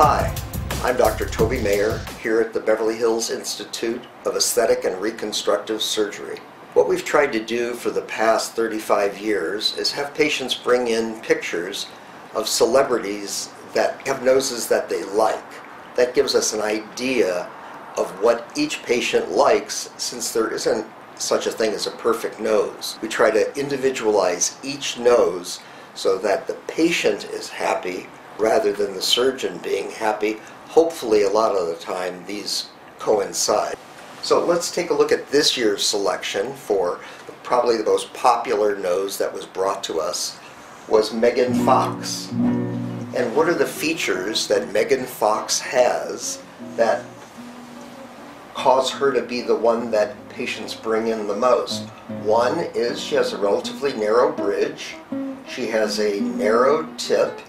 Hi, I'm Dr. Toby Mayer here at the Beverly Hills Institute of Aesthetic and Reconstructive Surgery. What we've tried to do for the past 35 years is have patients bring in pictures of celebrities that have noses that they like. That gives us an idea of what each patient likes, since there isn't such a thing as a perfect nose. We try to individualize each nose so that the patient is happy rather than the surgeon being happy. Hopefully a lot of the time these coincide. So let's take a look at this year's selection for probably the most popular nose that was brought to us was Megan Fox. And what are the features that Megan Fox has that cause her to be the one that patients bring in the most? One is she has a relatively narrow bridge, she has a narrow tip,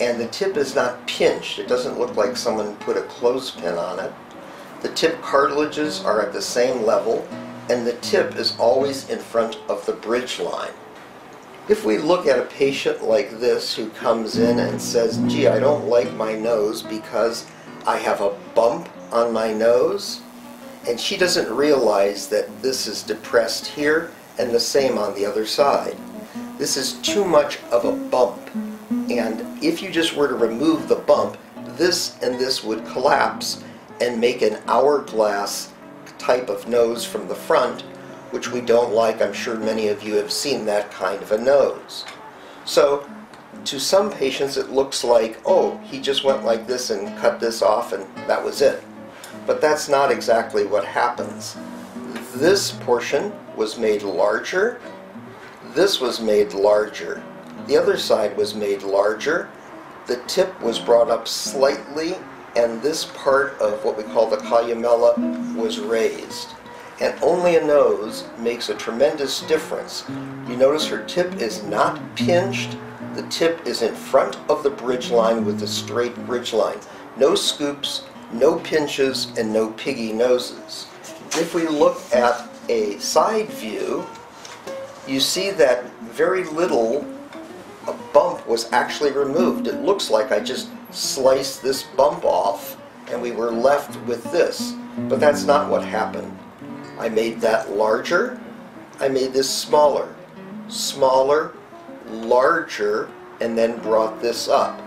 and the tip is not pinched. It doesn't look like someone put a clothespin on it. The tip cartilages are at the same level, and the tip is always in front of the bridge line. If we look at a patient like this who comes in and says, gee, I don't like my nose because I have a bump on my nose, and she doesn't realize that this is depressed here and the same on the other side. This is too much of a bump. And if you just were to remove the bump, this and this would collapse and make an hourglass type of nose from the front, which we don't like. I'm sure many of you have seen that kind of a nose. So to some patients it looks like, oh, he just went like this and cut this off and that was it. But that's not exactly what happens. This portion was made larger, this was made larger, the other side was made larger, the tip was brought up slightly, and this part of what we call the columella was raised. And only a nose makes a tremendous difference. You notice her tip is not pinched, the tip is in front of the bridge line with the straight bridge line. No scoops, no pinches, and no piggy noses. If we look at a side view, you see that very little a bump was actually removed. It looks like I just sliced this bump off and we were left with this, but that's not what happened. I made that larger, I made this smaller, smaller, larger, and then brought this up.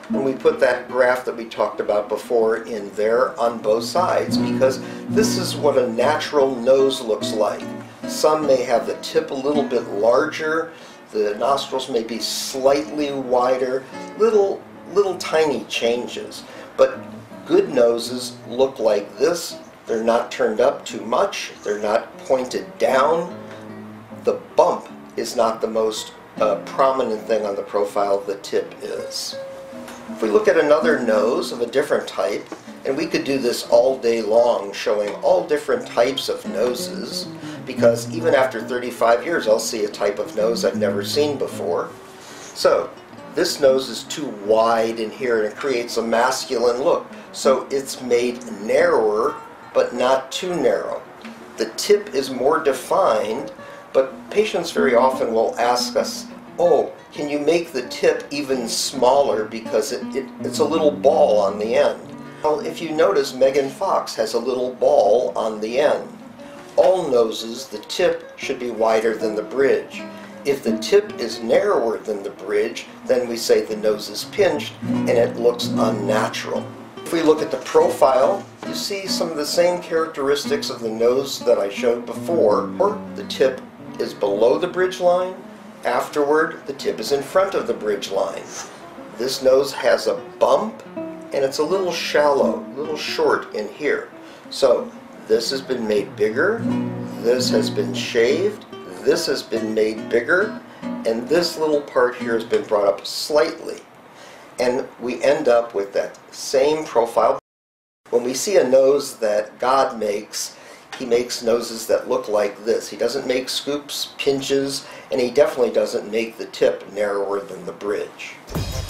And we put that graph that we talked about before in there on both sides because this is what a natural nose looks like. Some may have the tip a little bit larger, the nostrils may be slightly wider, little tiny changes. But good noses look like this. They're not turned up too much, they're not pointed down. The bump is not the most prominent thing on the profile, the tip is. If we look at another nose of a different type, and we could do this all day long showing all different types of noses, because even after 35 years I'll see a type of nose I've never seen before. So this nose is too wide in here and it creates a masculine look. So it's made narrower but not too narrow. The tip is more defined, but patients very often will ask us, oh, can you make the tip even smaller because it's a little ball on the end? Well, if you notice, Megan Fox has a little ball on the end. All noses, the tip should be wider than the bridge. If the tip is narrower than the bridge, then we say the nose is pinched and it looks unnatural. If we look at the profile, you see some of the same characteristics of the nose that I showed before. The tip is below the bridge line. Afterward, the tip is in front of the bridge line. This nose has a bump and it's a little shallow, a little short in here. So this has been made bigger, this has been shaved, this has been made bigger, and this little part here has been brought up slightly. And we end up with that same profile. When we see a nose that God makes, he makes noses that look like this. He doesn't make scoops, pinches, and he definitely doesn't make the tip narrower than the bridge.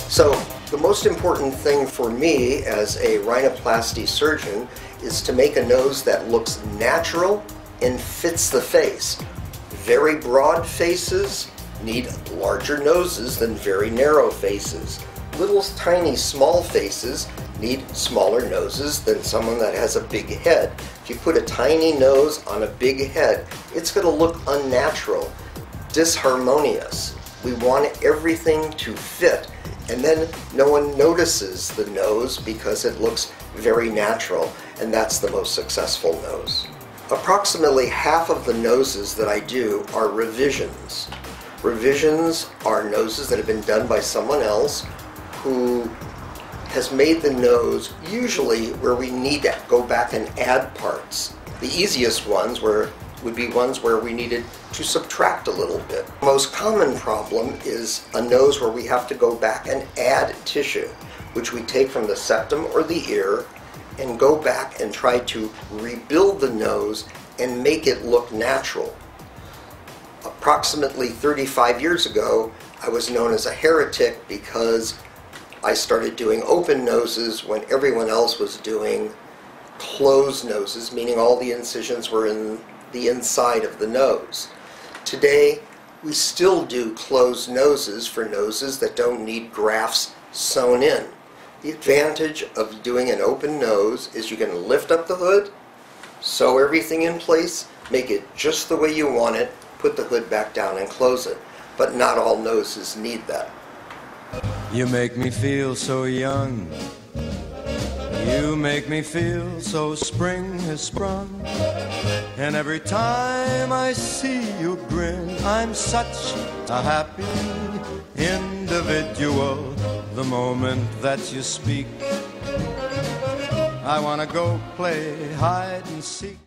So the most important thing for me as a rhinoplasty surgeon is to make a nose that looks natural and fits the face. Very broad faces need larger noses than very narrow faces. Little tiny small faces need smaller noses than someone that has a big head. If you put a tiny nose on a big head, it's going to look unnatural, disharmonious. We want everything to fit, and then no one notices the nose because it looks very natural, and that's the most successful nose. Approximately half of the noses that I do are revisions. Revisions are noses that have been done by someone else who has made the nose usually where we need to go back and add parts. The easiest ones would be ones where we needed to subtract a little bit. The most common problem is a nose where we have to go back and add tissue, which we take from the septum or the ear and go back and try to rebuild the nose and make it look natural. Approximately 35 years ago, I was known as a heretic because I started doing open noses when everyone else was doing closed noses, meaning all the incisions were in the inside of the nose. Today, we still do closed noses for noses that don't need grafts sewn in. The advantage of doing an open nose is you can lift up the hood, sew everything in place, make it just the way you want it, put the hood back down and close it. But not all noses need that. You make me feel so young. You make me feel so spring has sprung. And every time I see you grin, I'm such a happy individual. The moment that you speak, I wanna go play hide and seek.